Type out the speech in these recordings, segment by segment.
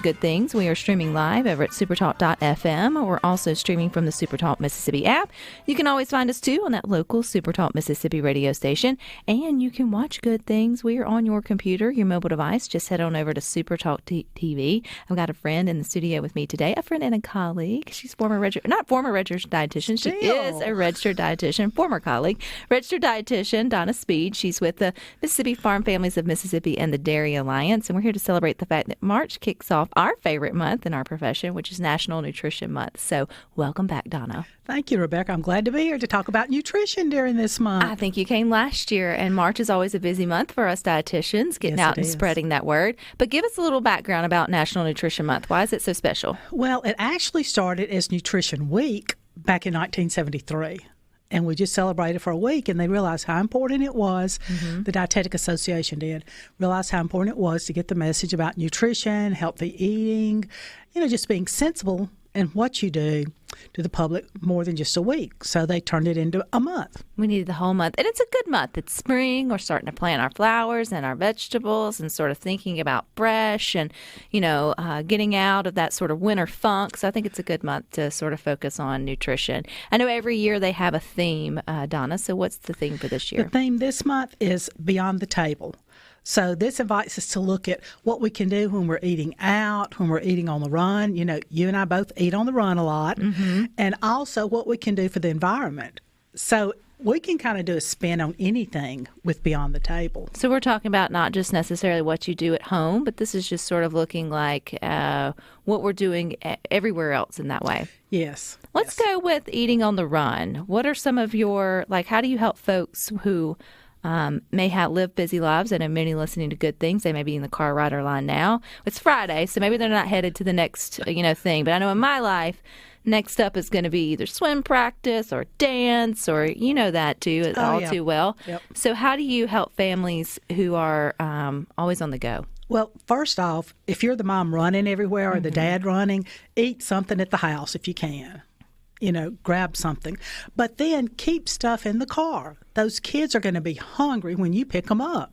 Good Things. We are streaming live over at supertalk.fm. We're also streaming from the SuperTalk Mississippi app. You can always find us, too, on that local SuperTalk Mississippi radio station. And you can watch Good Things. We are on your computer, your mobile device. Just head on over to SuperTalk TV. I've got a friend in the studio with me today, a friend and a colleague. She's not former registered dietitian. She is a registered dietitian, former colleague. Registered dietitian, Donna Speed. She's with the Mississippi Farm Families of Mississippi and the Dairy Alliance. And we're here to celebrate the fact that March kicks off our favorite month in our profession, which is National Nutrition Month. So welcome back, Donna. Thank you, Rebecca. I'm glad to be here to talk about nutrition during this month. I think you came last year, and March is always a busy month for us dietitians, getting out and spreading that word. But give us a little background about National Nutrition Month. Why is it so special? Well, it actually started as Nutrition Week back in 1973. And we just celebrated for a week, and they realized how important it was. The Dietetic Association did realize how important it was to get the message about nutrition, healthy eating, just being sensible in what you do to the public more than just a week. So they turned it into a month. We needed the whole month. And it's a good month. It's spring. We're starting to plant our flowers and our vegetables and sort of thinking about fresh and, getting out of that sort of winter funk. So I think it's a good month to sort of focus on nutrition. I know every year they have a theme, Donna. So what's the theme for this year? The theme this month is Beyond the Table. So this invites us to look at what we can do when we're eating out, when we're eating on the run. You and I both eat on the run a lot. And also what we can do for the environment. So we can kind of do a spin on anything with Beyond the Table. So we're talking about not just necessarily what you do at home, but this is just sort of looking like what we're doing everywhere else in that way. Yes. Let's go with eating on the run. What are some of your, how do you help folks who may live busy lives? I know many listening to Good Things, they may be in the car ride or line now. It's Friday, so maybe they're not headed to the next, thing. But I know in my life, next up is going to be either swim practice or dance or, that too, too well. Yep. So how do you help families who are always on the go? Well, first off, if you're the mom running everywhere or the dad running, eat something at the house if you can. Grab something. But then keep stuff in the car. Those kids are going to be hungry when you pick them up.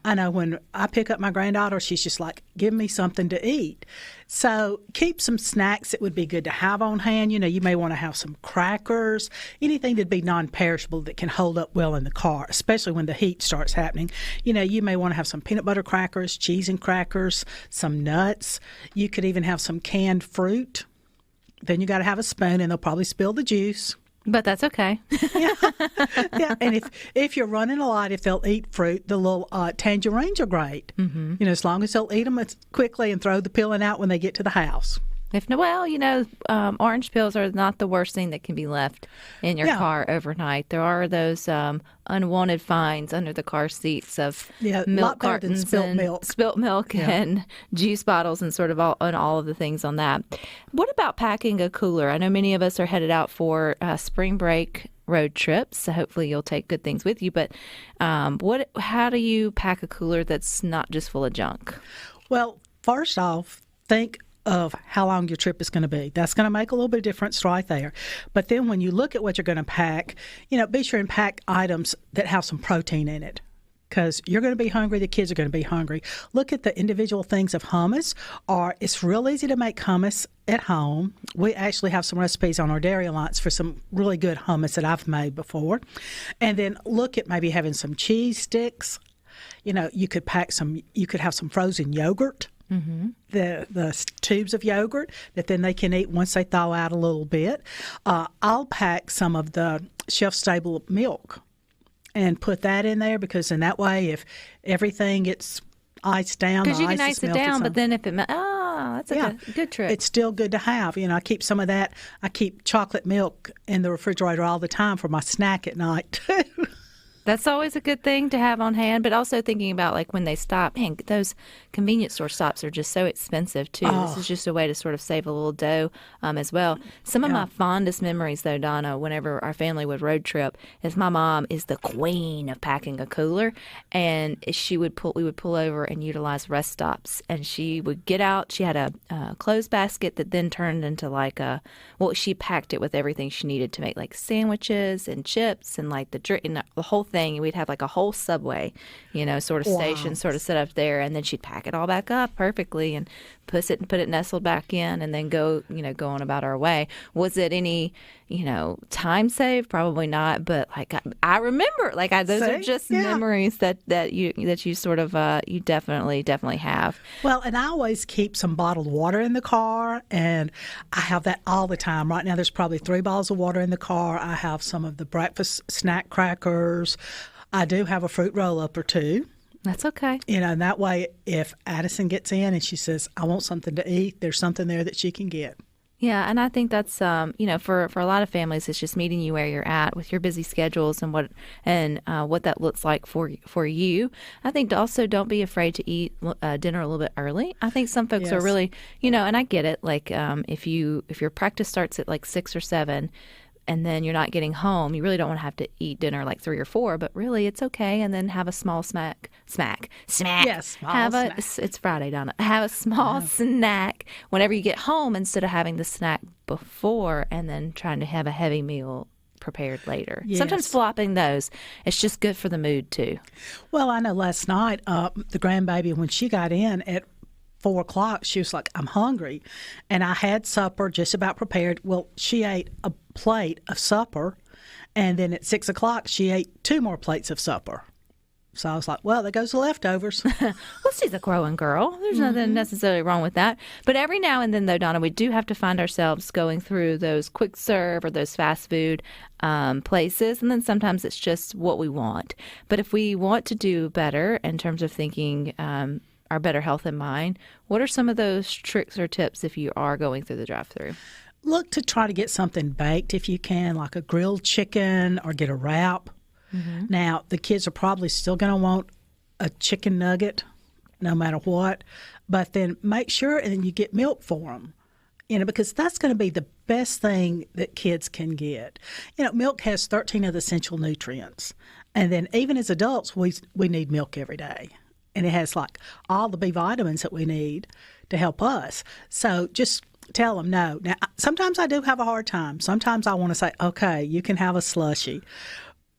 I know when I pick up my granddaughter, she's just like, give me something to eat. So keep some snacks that would be good to have on hand. You may want to have some crackers, anything that'd be non-perishable that can hold up well in the car, especially when the heat starts happening. You may want to have some peanut butter crackers, cheese and crackers, some nuts. You could even have some canned fruit. Then you got to have a spoon, and they'll probably spill the juice. But that's okay. Yeah. And if you're running a lot, if they'll eat fruit, the little tangerines are great. As long as they'll eat them quickly and throw the peeling out when they get to the house. Orange peels are not the worst thing that can be left in your car overnight. There are those unwanted finds under the car seats of milk cartons spilt milk and juice bottles and sort of all of the things on that. What about packing a cooler? I know many of us are headed out for spring break road trips, so hopefully you'll take good things with you. But how do you pack a cooler that's not just full of junk? Well, first off, think of how long your trip is going to be. That's going to make a little bit of difference right there. But then when you look at what you're going to pack, be sure and pack items that have some protein in it, because you're going to be hungry. The kids are going to be hungry. Look at the individual things of hummus. It's real easy to make hummus at home. We actually have some recipes on our Dairy Alliance for some really good hummus that I've made before. And then look at maybe having some cheese sticks. You could have some frozen yogurt. The tubes of yogurt that then they can eat once they thaw out a little bit. I'll pack some of the shelf-stable milk and put that in there, because in that way, if everything gets iced down, because you can ice it down, but then if it that's a good trick. It's still good to have. I keep some of that. I keep chocolate milk in the refrigerator all the time for my snack at night too. That's always a good thing to have on hand, but also thinking about when they stop, those convenience store stops are just so expensive too. This is just a way to sort of save a little dough as well. Some of my fondest memories though, Donna, whenever our family would road trip, is my mom is the queen of packing a cooler, and we would pull over and utilize rest stops, and she would get out. She had a clothes basket that then turned into she packed it with everything she needed to make sandwiches and chips and the whole thing. And we'd have a whole Subway, sort of station sort of set up there, and then she'd pack it all back up perfectly and put it nestled back in, and then go on about our way. Was it any time saved? Probably not, but like I remember, like those are just memories that you sort of you definitely have. Well, and I always keep some bottled water in the car, and I have that all the time. Right now, there's probably 3 bottles of water in the car. I have some of the breakfast snack crackers. I do have a fruit roll-up or 2. That's okay. And that way, if Addison gets in and she says, I want something to eat, there's something there that she can get. Yeah, and I think that's for a lot of families, it's just meeting you where you're at with your busy schedules and what that looks like for you. I think also don't be afraid to eat dinner a little bit early. I think some folks are really, and I get it. Like if your practice starts at like 6 or 7. And then you're not getting home, you really don't want to have to eat dinner like 3 or 4, but really it's okay. And then have a small snack. Yes, snack. It's Friday, Donna. Have a small snack whenever you get home instead of having the snack before and then trying to have a heavy meal prepared later. Yes. Sometimes flopping those, it's just good for the mood too. Well, I know last night, the grandbaby, when she got in at 4 o'clock, she was like, I'm hungry. And I had supper just about prepared. Well, she ate a plate of supper, and then at 6 o'clock, she ate 2 more plates of supper. So I was like, well, there goes the leftovers. Well, she's a growing girl. There's nothing necessarily wrong with that. But every now and then, though, Donna, we do have to find ourselves going through those quick serve or those fast food places. And then sometimes it's just what we want. But if we want to do better in terms of thinking our better health in mind, what are some of those tricks or tips if you are going through the drive-through? Look to try to get something baked if you can, like a grilled chicken, or get a wrap. Mm-hmm. Now, the kids are probably still going to want a chicken nugget no matter what, but then make sure and then you get milk for them, because that's going to be the best thing that kids can get. Milk has 13 of the essential nutrients, and then even as adults, we need milk every day. And it has like all the B vitamins that we need to help us. So just tell them no. Now, sometimes I do have a hard time. Sometimes I want to say, okay, you can have a slushie.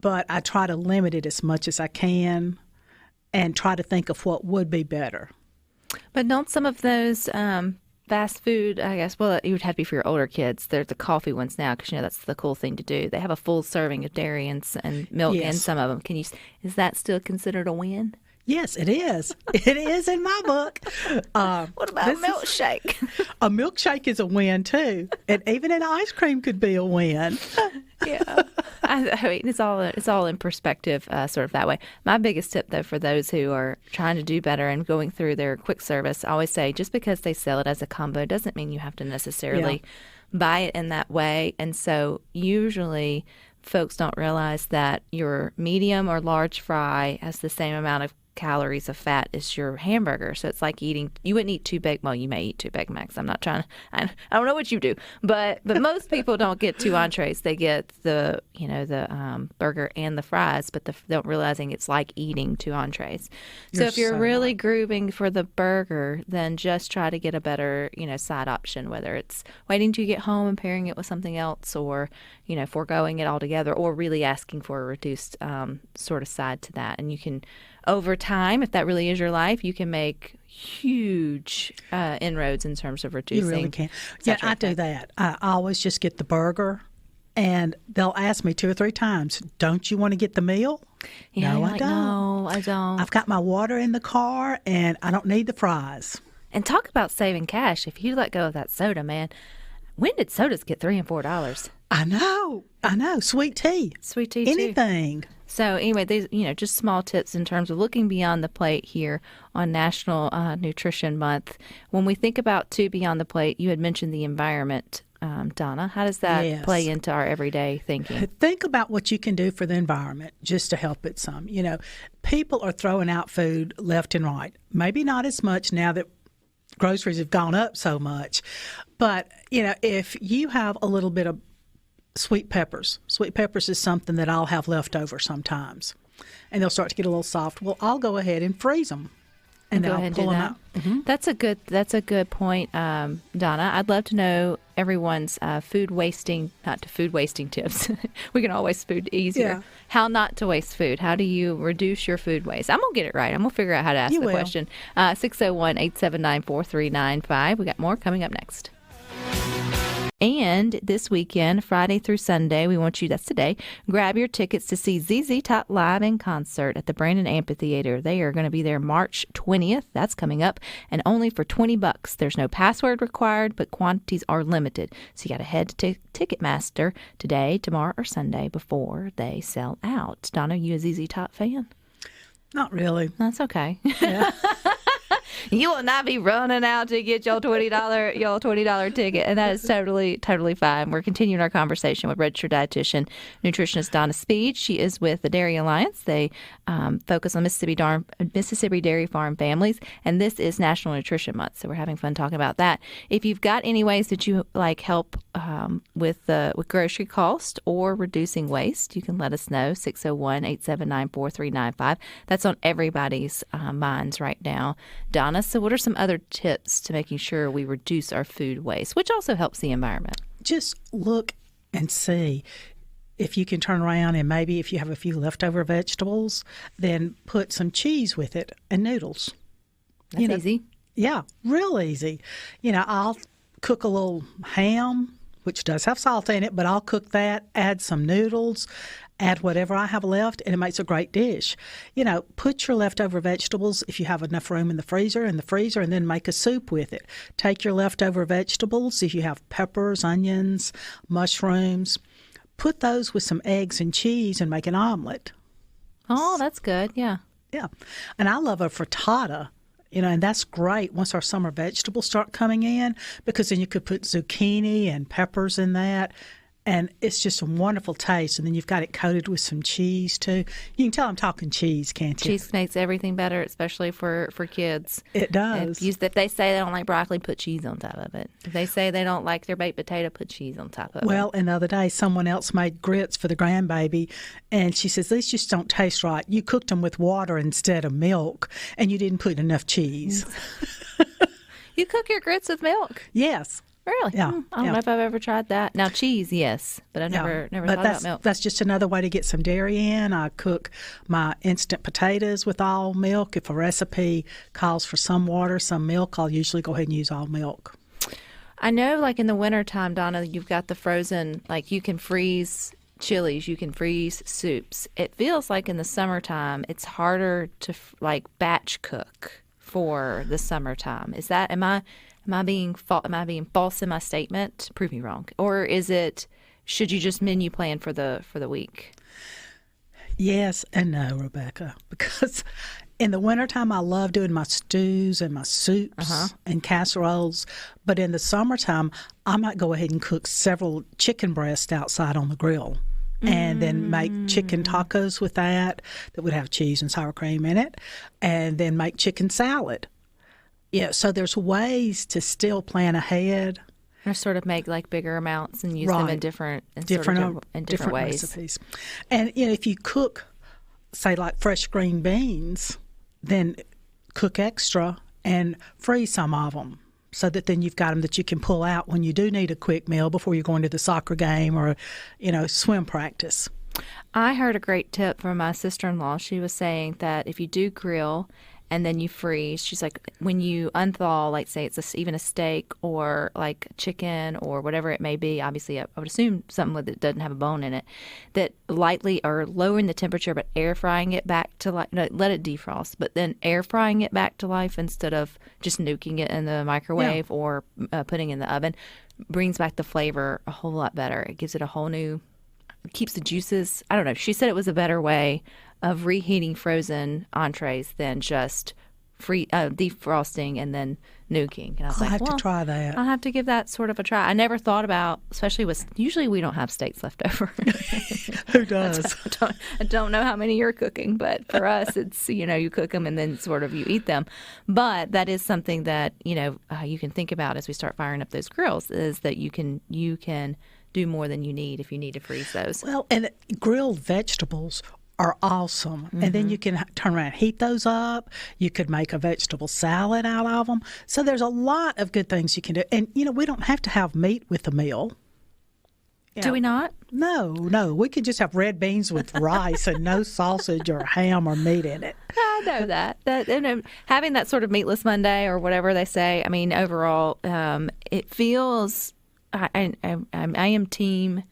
But I try to limit it as much as I can and try to think of what would be better. But don't some of those fast food, I guess, well, it would have to be for your older kids. They're the coffee ones now because, that's the cool thing to do. They have a full serving of dairy and milk in some of them. Is that still considered a win? Yes, it is. It is in my book. What about a milkshake? A milkshake is a win, too. And even an ice cream could be a win. Yeah. I mean, it's all in perspective, sort of that way. My biggest tip, though, for those who are trying to do better and going through their quick service, I always say just because they sell it as a combo doesn't mean you have to necessarily buy it in that way. And so usually folks don't realize that your medium or large fry has the same amount of calories of fat as your hamburger. So it's like you wouldn't eat 2 Big, well, you may eat 2 Big Macs. I'm not trying to, I don't know what you do, but most people don't get 2 entrees. They get the burger and the fries, but don't realizing it's like eating 2 entrees. So if you're really grooving for the burger, then just try to get a better, side option, whether it's waiting till you get home and pairing it with something else, or, foregoing it altogether, or really asking for a reduced sort of side to that. And you can, over time, if that really is your life, you can make huge inroads in terms of reducing. You really can. Yeah, I do that. I always just get the burger, and they'll ask me 2 or 3 times, don't you want to get the meal? Yeah, no, I don't. No, I don't. I've got my water in the car, and I don't need the fries. And talk about saving cash. If you let go of that soda, man, when did sodas get $3 and $4? I know. Sweet tea. Sweet tea, anything. Too. So anyway, these just small tips in terms of looking beyond the plate here on National Nutrition Month. When we think about beyond the plate, you had mentioned the environment, Donna. How does that play into our everyday thinking? Think about what you can do for the environment just to help it some. People are throwing out food left and right. Maybe not as much now that groceries have gone up so much. But, if you have a little bit of sweet peppers is something that I'll have left over sometimes, and they'll start to get a little soft. Well, I'll go ahead and freeze them. and Go then ahead I'll and pull do them that. out. That's a good point, Donna. I'd love to know everyone's not food wasting tips. We can always food easier. Yeah. How not to waste food. How do you reduce your food waste? I'm gonna get it right. I'm gonna figure out how to ask You the will. question. 601-879-4395. We got more coming up next. And this weekend, Friday through Sunday, we want you, that's today, grab your tickets to see ZZ Top live in concert at the Brandon Amphitheater. They are going to be there March 20th. That's coming up, and only for $20. There's no password required, but quantities are limited. So you got to head to Ticketmaster today, tomorrow, or Sunday before they sell out. Donna, you a ZZ Top fan? Not really. That's okay. Yeah. You will not be running out to get your $20 ticket, and that is totally fine. We're continuing our conversation with registered dietitian, nutritionist Donna Speed. She is with the Dairy Alliance. They focus on Mississippi dairy farm families, and this is National Nutrition Month, so we're having fun talking about that. If you've got any ways that you like help with grocery cost or reducing waste, you can let us know. 601-879-4395. That's on everybody's minds right now. Donna, so what are some other tips to making sure we reduce our food waste, which also helps the environment? Just look and see if you can turn around and maybe if you have a few leftover vegetables, then put some cheese with it and noodles. That's easy. Yeah, real easy. I'll cook a little ham, which does have salt in it, but I'll cook that, add some noodles, add whatever I have left, and it makes a great dish. Put your leftover vegetables, if you have enough room in the freezer, and then make a soup with it. Take your leftover vegetables, if you have peppers, onions, mushrooms, put those with some eggs and cheese and make an omelet. Oh, that's good. Yeah. Yeah. And I love a frittata. And that's great once our summer vegetables start coming in, because then you could put zucchini and peppers in that. And it's just a wonderful taste. And then you've got it coated with some cheese, too. You can tell I'm talking cheese, can't you? Cheese makes everything better, especially for kids. It does. If they say they don't like broccoli, put cheese on top of it. If they say they don't like their baked potato, put cheese on top of it. Well, and the other day, someone else made grits for the grandbaby, and she says, these just don't taste right. You cooked them with water instead of milk, and you didn't put enough cheese. You cook your grits with milk? Yes. Really? Yeah. I don't know if I've ever tried that. Now, cheese, yes, but I've never thought about milk. That's just another way to get some dairy in. I cook my instant potatoes with all milk. If a recipe calls for some water, some milk, I'll usually go ahead and use all milk. I know, like in the wintertime, Donna, you've got the frozen, like you can freeze chilies, you can freeze soups. It feels like in the summertime, it's harder to batch cook for the summertime. Is that, am I being false in my statement? Prove me wrong. Or should you just menu plan for the week? Yes and no, Rebecca, because in the wintertime, I love doing my stews and my soups and casseroles. But in the summertime, I might go ahead and cook several chicken breasts outside on the grill and then make chicken tacos with that would have cheese and sour cream in it, and then make chicken salad. Yeah, so there's ways to still plan ahead. Or sort of make like bigger amounts and use them in different ways. Recipes. And if you cook, say like fresh green beans, then cook extra and freeze some of them, so that then you've got them that you can pull out when you do need a quick meal before you're going to the soccer game or swim practice. I heard a great tip from my sister-in-law. She was saying that if you do grill and then you freeze, she's like, when you unthaw, like say it's even a steak or like chicken or whatever it may be, obviously I would assume something that doesn't have a bone in it, that lightly or lowering the temperature but air frying it back to life, let it defrost, but then air frying it back to life instead of just nuking it in the microwave or putting it in the oven, brings back the flavor a whole lot better. It gives it a whole new, keeps the juices, I don't know. She said it was a better way of reheating frozen entrees than just defrosting and then nuking. And I was I'll have to try that. I'll have to give that sort of a try. I never thought about, especially usually we don't have steaks left over. Who does? I don't know how many you're cooking, but for us, it's, you cook them and then sort of you eat them. But that is something that, you can think about as we start firing up those grills, is that you can do more than you need if you need to freeze those. Well, and grilled vegetables are awesome. And then you can turn around and heat those up. You could make a vegetable salad out of them. So there's a lot of good things you can do. And, we don't have to have meat with the meal. Do we not? No. We could just have red beans with rice and no sausage or ham or meat in it. I know that. Having that sort of meatless Monday or whatever they say, I mean, overall, it feels, I am team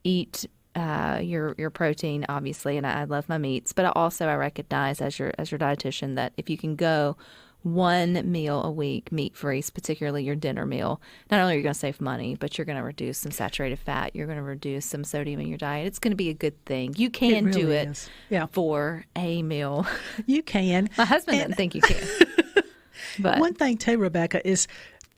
eat your protein, obviously, and I love my meats, but I recognize as your dietitian that if you can go one meal a week meat free, particularly your dinner meal, not only are you going to save money, but you're going to reduce some saturated fat, you're going to reduce some sodium in your diet. It's going to be a good thing. You can do it for a meal. You can. My husband doesn't think you can. But one thing too, Rebecca, is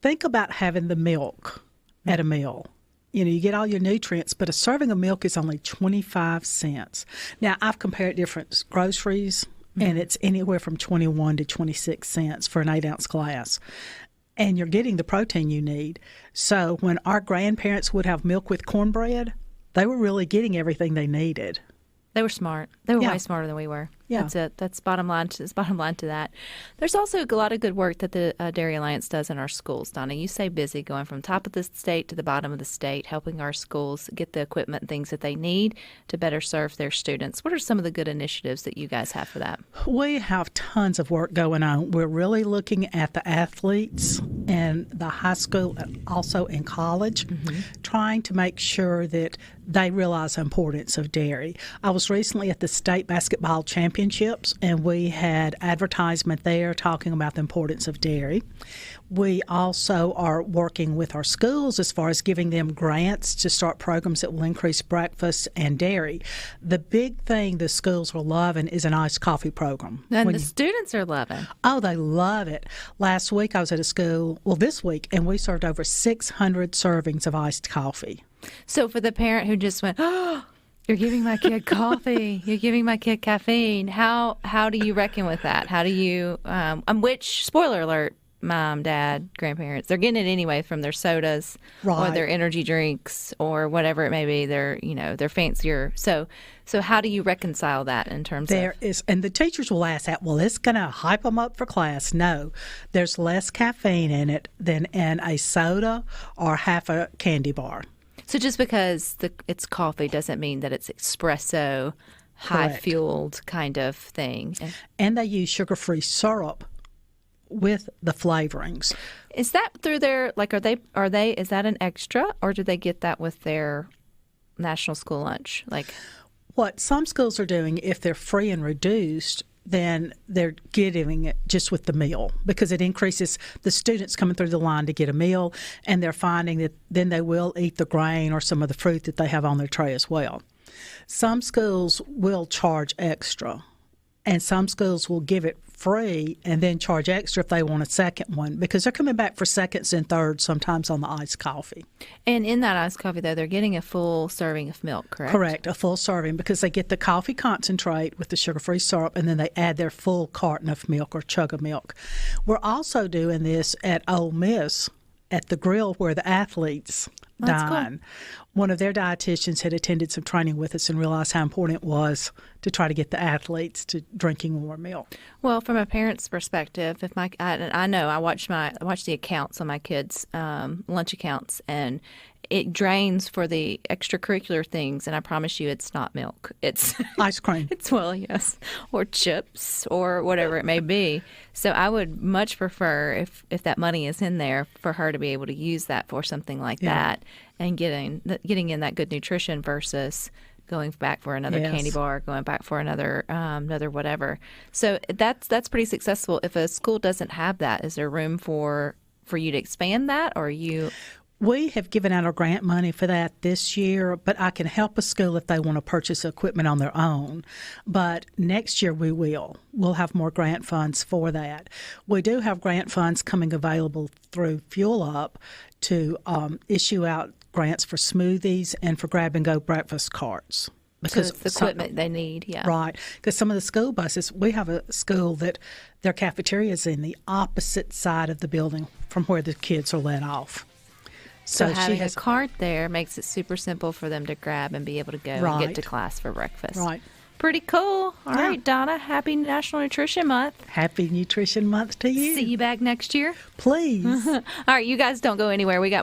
think about having the milk at a meal. You get all your nutrients, but a serving of milk is only 25 cents. Now, I've compared different groceries, and it's anywhere from 21 to 26 cents for an 8-ounce glass. And you're getting the protein you need. So when our grandparents would have milk with cornbread, they were really getting everything they needed. They were smart. They were way smarter than we were. Yeah. That's it. That's bottom line to that. There's also a lot of good work that the Dairy Alliance does in our schools, Donna. You say busy, going from top of the state to the bottom of the state, helping our schools get the equipment and things that they need to better serve their students. What are some of the good initiatives that you guys have for that? We have tons of work going on. We're really looking at the athletes in the high school and also in college, trying to make sure that they realize the importance of dairy. I was recently at the state basketball championships, and we had advertisement there talking about the importance of dairy. We also are working with our schools as far as giving them grants to start programs that will increase breakfast and dairy. The big thing the schools are loving is an iced coffee program. And the students are loving. Oh, they love it. Last week I was at a school, this week, and we served over 600 servings of iced coffee. So for the parent who just went, oh, you're giving my kid coffee, you're giving my kid caffeine, how do you reckon with that? How do you, which, spoiler alert, mom, dad, grandparents, they're getting it anyway from their sodas or their energy drinks or whatever it may be. They're fancier. So how do you reconcile that in terms of? And the teachers will ask that, well, it's going to hype them up for class. No, there's less caffeine in it than in a soda or half a candy bar. So just because it's coffee doesn't mean that it's espresso, high-fueled kind of thing. And they use sugar-free syrup with the flavorings. Is that through their, is that an extra, or do they get that with their national school lunch? What some schools are doing, if they're free and reduced, then they're getting it just with the meal because it increases the students coming through the line to get a meal, and they're finding that then they will eat the grain or some of the fruit that they have on their tray as well. Some schools will charge extra, and some schools will give it free and then charge extra if they want a second one because they're coming back for seconds and thirds sometimes on the iced coffee. And in that iced coffee, though, they're getting a full serving of milk, correct? Correct, a full serving because they get the coffee concentrate with the sugar-free syrup and then they add their full carton of milk or chug of milk. We're also doing this at Ole Miss at the grill where the athletes dine. Cool. One of their dietitians had attended some training with us and realized how important it was to try to get the athletes to drinking more milk. Well, from a parent's perspective, I know I watch the accounts on my kids' lunch accounts, and it drains for the extracurricular things, and I promise you it's not milk. It's ice cream. Yes, or chips or whatever it may be. So I would much prefer if that money is in there for her to be able to use that for something like that and getting in that good nutrition versus going back for another candy bar, going back for another whatever. So that's pretty successful. If a school doesn't have that, is there room for you to expand that, or you? We have given out our grant money for that this year, but I can help a school if they want to purchase equipment on their own. But next year we will. We'll have more grant funds for that. We do have grant funds coming available through Fuel Up to issue out grants for smoothies and for grab-and-go breakfast carts. Because it's the equipment they need, Right. Because some of the school buses, we have a school that their cafeteria is in the opposite side of the building from where the kids are let off. So having a cart there makes it super simple for them to grab and be able to go and get to class for breakfast. Right. pretty cool. All right, Donna, happy National Nutrition Month. Happy Nutrition Month to you. See you back next year. Please. All right, you guys don't go anywhere. We got